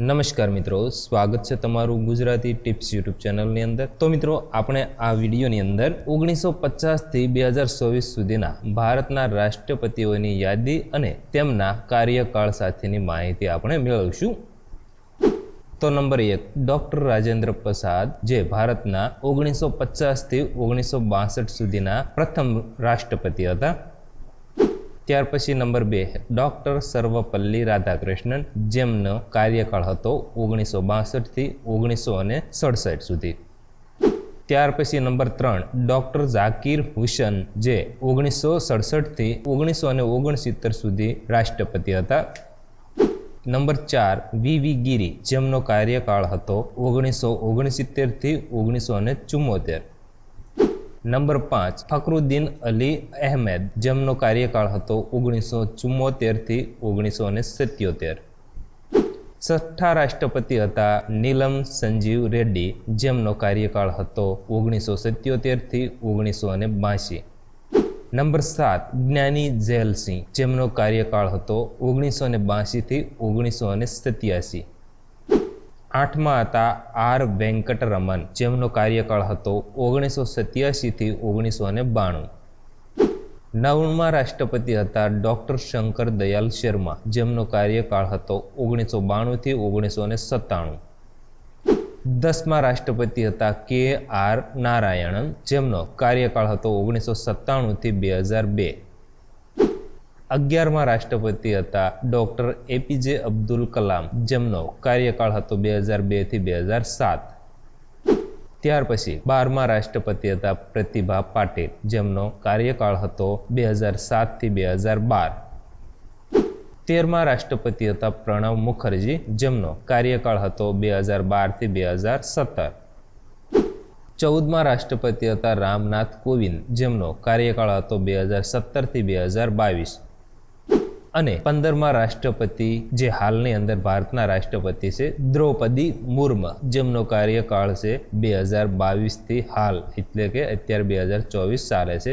નમસ્કાર મિત્રો, સ્વાગત છે તમારું ગુજરાતી ટિપ્સ યુટ્યુબ ચેનલની અંદર। તો મિત્રો, આપણે આ વિડીયોની અંદર 1950 થી 2024 સુધીના ભારતના રાષ્ટ્રપતિઓની યાદી અને તેમના કાર્યકાળ સાથેની માહિતી આપણે મેળવીશું। તો નંબર 1, ડૉક્ટર રાજેન્દ્ર પ્રસાદ, જે ભારતના 1950 થી 1962 સુધીના પ્રથમ રાષ્ટ્રપતિ હતા। ત્યાર પછી નંબર 2, ડૉક્ટર સર્વપલ્લી રાધાકૃષ્ણન, જેમનો કાર્યકાળ હતો 1962 થી 1967 સુધી। ત્યાર પછી નંબર 3, ડૉક્ટર ઝાકિર હુસેન, જે 1967 થી 1969 સુધી રાષ્ટ્રપતિ હતા। નંબર 4, વી ગિરી, જેમનો કાર્યકાળ હતો 1969 થી 1974। નંબર 5, ફખરુદ્દીન અલી અહેમદ, જેમનો કાર્યકાળ હતો 1974 થી 1977। છઠ્ઠા રાષ્ટ્રપતિ હતા નીલમ સંજીવ રેડ્ડી, જેમનો કાર્યકાળ હતો 1977 થી 1982। નંબર 7, જ્ઞાની ઝૈલ સિંહ, જેમનો કાર્યકાળ હતો 1982 થી 1987। આઠમા હતા આર વેંકટરમન, જેમનો કાર્યકાળ હતો 1987 થી 1992। નવમા રાષ્ટ્રપતિ હતા ડૉક્ટર શંકર દયાલ શર્મા, જેમનો કાર્યકાળ હતો 1992 થી 1997। 10મા રાષ્ટ્રપતિ હતા કે આર નારાયણન, જેમનો કાર્યકાળ હતો 1997 થી 2002। 11મા રાષ્ટ્રપતિ હતા ડૉક્ટર એપીજે અબ્દુલ કલામ, જેમનો કાર્યકાળ હતો 2002 થી 2007। ત્યાર પછી 12મા રાષ્ટ્રપતિ હતા પ્રતિભા પાટીલ, જેમનો કાર્યકાળ હતો 2007 થી 2012। 13મા રાષ્ટ્રપતિ હતા પ્રણવ મુખર્જી, જેમનો કાર્યકાળ હતો 2012 થી 2017। 14મા રાષ્ટ્રપતિ હતા રામનાથ કોવિંદ, જેમનો કાર્યકાળ હતો 2017 થી 2022। અને 15મા રાષ્ટ્રપતિ, જે હાલની અંદર ભારતના રાષ્ટ્રપતિ છે, દ્રૌપદી મુર્મુ, જેમનો કાર્યકાળ છે 2022 થી હાલ, એટલે કે અત્યારે 2024 ચાલે છે।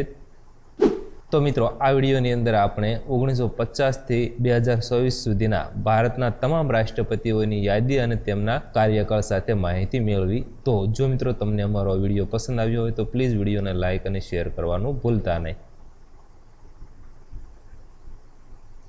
તો મિત્રો, આ વિડીયોની અંદર આપણે 1950 થી 2024 સુધીના ભારતના તમામ રાષ્ટ્રપતિઓની યાદી અને તેમના કાર્યકાળ સાથે માહિતી મેળવી। તો જો મિત્રો તમને અમારો વિડીયો પસંદ આવ્યો હોય તો પ્લીઝ વિડીયોને લાઇક અને શેર કરવાનું ભૂલતા નહીં।